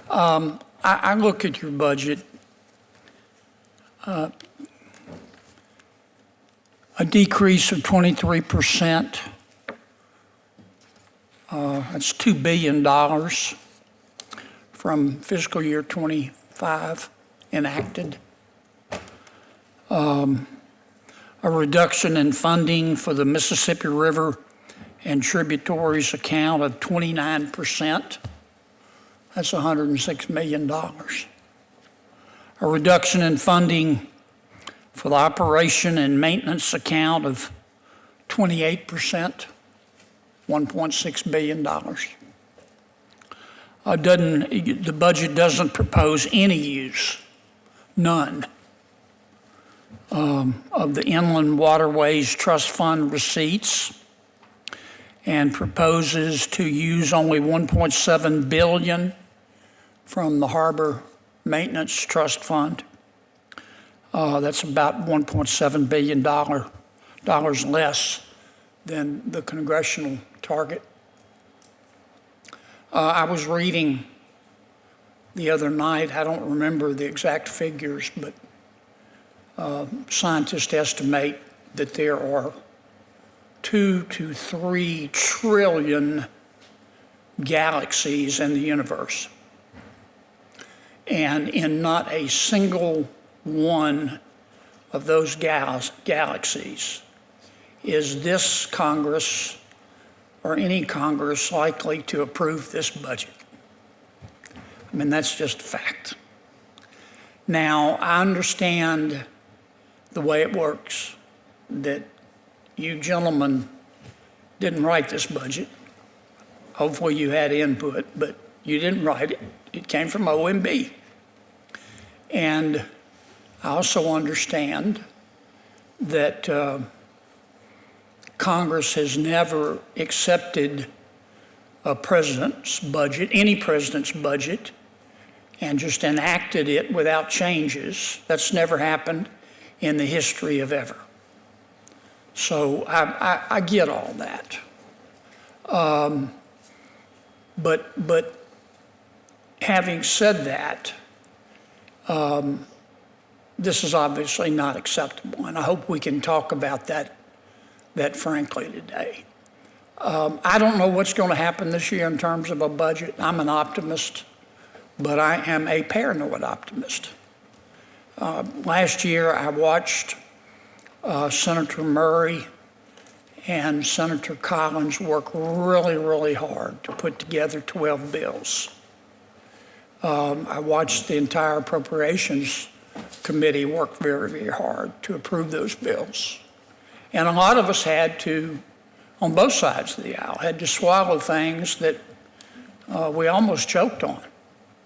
I look at your budget, a decrease of 23%. That's $2 billion from fiscal year 25 enacted. A reduction in funding for the Mississippi River and tributaries account of 29%. That's $106 million. A reduction in funding for the operation and maintenance account of 28%, $1.6 billion. The budget doesn't propose any use, none, of the Inland Waterways Trust Fund receipts, and proposes to use only $1.7 billion from the Harbor Maintenance Trust Fund. That's about $1.7 billion less than the congressional target. I was reading the other night, I don't remember the exact figures, but scientists estimate that there are 2 to 3 trillion galaxies in the universe. And in not a single one of those galaxies is this Congress or any Congress likely to approve this budget. I mean, that's just a fact. Now, I understand the way it works, that you gentlemen didn't write this budget. Hopefully you had input, but you didn't write it. It came from OMB. And I also understand that Congress has never accepted a president's budget, any president's budget, and just enacted it without changes. That's never happened in the history of ever. So I get all that. But having said that, this is obviously not acceptable, and I hope we can talk about that frankly today. I don't know what's going to happen this year in terms of a budget. I'm an optimist, but I am a paranoid optimist. Last year, I watched Senator Murray and Senator Collins work really, really hard to put together 12 bills. I watched the entire Appropriations Committee work very, very hard to approve those bills. And a lot of us had to, on both sides of the aisle, had to swallow things that we almost choked on.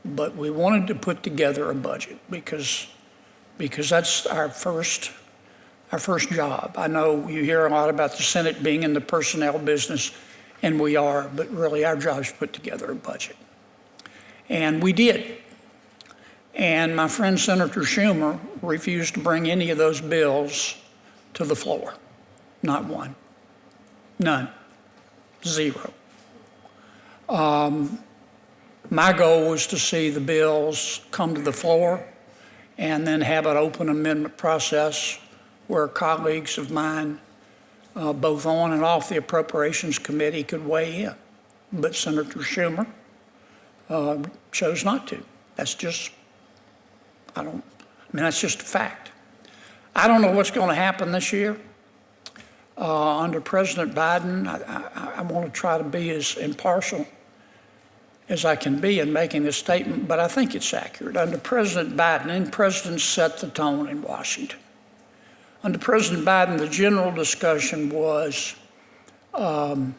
But we wanted to put together a budget because that's our first job. I know you hear a lot about the Senate being in the personnel business, and we are, but really our job is to put together a budget. And we did. And my friend Senator Schumer refused to bring any of those bills to the floor. Not one. None. Zero. My goal was to see the bills come to the floor and then have an open amendment process where colleagues of mine, both on and off the Appropriations Committee, could weigh in. But Senator Schumer chose not to. That's just, that's just a fact. I don't know what's going to happen this year. Under President Biden, I want to try to be as impartial as I can be in making this statement, but I think it's accurate. Under President Biden, and presidents set the tone in Washington. Under President Biden, the general discussion was who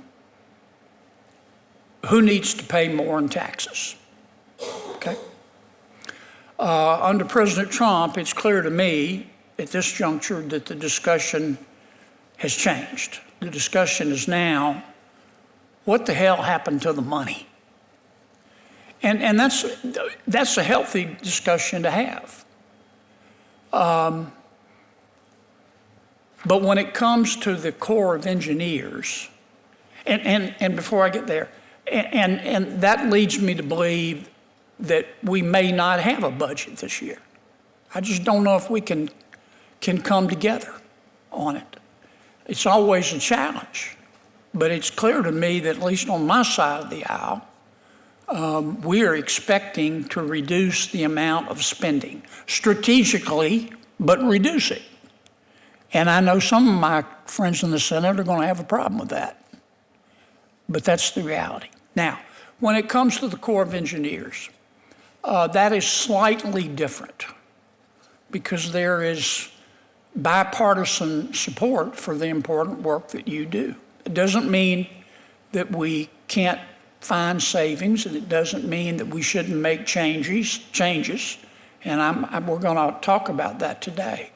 needs to pay more in taxes, okay? Under President Trump, it's clear to me at this juncture that the discussion has changed. The discussion is now, what the hell happened to the money? And that's a healthy discussion to have. But when it comes to the Corps of Engineers, and before I get there, and that leads me to believe that we may not have a budget this year. I just don't know if we can come together on it. It's always a challenge, but it's clear to me that at least on my side of the aisle, we are expecting to reduce the amount of spending strategically, but reduce it. And I know some of my friends in the Senate are going to have a problem with that, but that's the reality. Now, when it comes to the Corps of Engineers, that is slightly different because there is bipartisan support for the important work that you do. It doesn't mean that we can't find savings, and it doesn't mean that we shouldn't make changes, and we're going to talk about that today.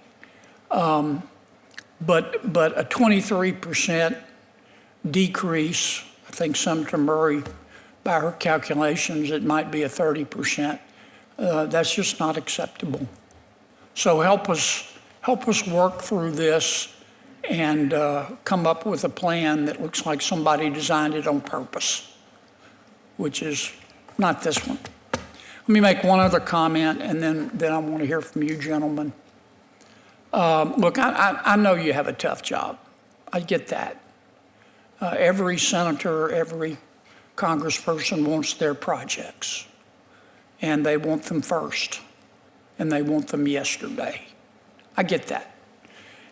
But a 23% decrease, I think Senator Murray, by her calculations, it might be a 30%. That's just not acceptable. So help us work through this and come up with a plan that looks like somebody designed it on purpose, which is not this one. Let me make one other comment, and then I want to hear from you gentlemen. Look, I know you have a tough job. I get that. Every senator, every congressperson wants their projects, and they want them first, and they want them yesterday. I get that.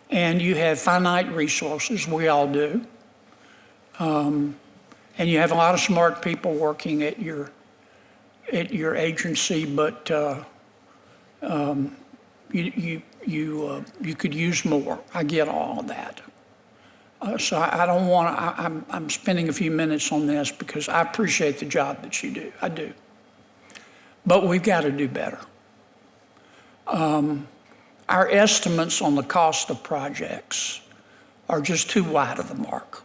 And you have finite resources, we all do. And you have a lot of smart people working at your agency, but you could use more. I get all of that. So I don't want to, I'm spending a few minutes on this because I appreciate the job that you do. I do. But we've got to do better. Our estimates on the cost of projects are just too wide of the mark.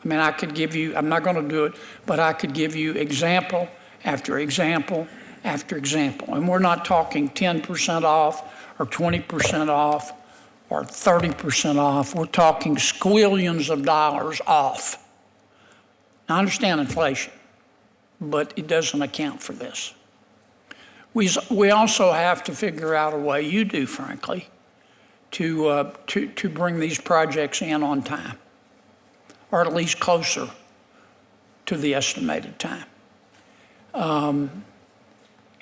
I mean, I could give you, I'm not going to do it, but I could give you example after example after example. And we're not talking 10% off or 20% off or 30% off. We're talking squillions of dollars off. Now, I understand inflation, but it doesn't account for this. We also have to figure out a way, you do, frankly, to bring these projects in on time, or at least closer to the estimated time.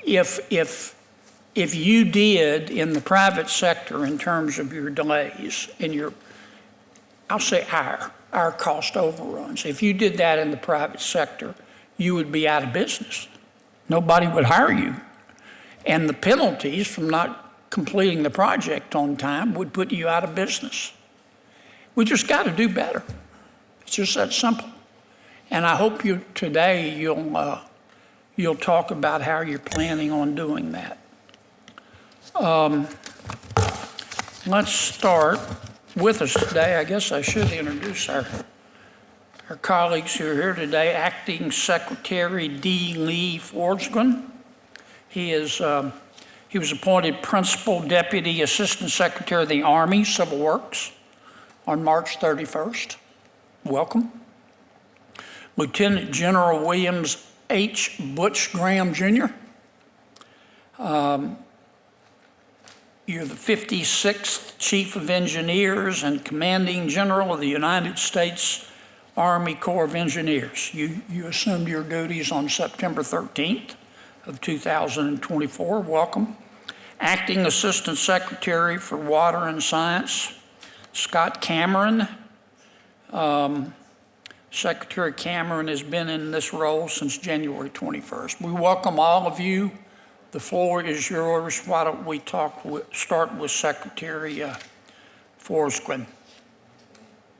If you did in the private sector in terms of your delays and your, I'll say our cost overruns, if you did that in the private sector, you would be out of business. Nobody would hire you. And the penalties from not completing the project on time would put you out of business. We just got to do better. It's just that simple. And I hope today you'll talk about how you're planning on doing that. Let's start with us today. I guess I should introduce our colleagues who are here today. Acting Secretary D. Lee Forsgren. He was appointed Principal Deputy Assistant Secretary of the Army Civil Works on March 31st. Welcome. Lieutenant General Williams H. Butch Graham, Jr. You're the 56th Chief of Engineers and Commanding General of the United States Army Corps of Engineers. You assumed your duties on September 13th of 2024. Welcome. Acting Assistant Secretary for Water and Science, Scott Cameron. Secretary Cameron has been in this role since January 21st. We welcome all of you. The floor is yours. Why don't we start with Secretary Forsgren.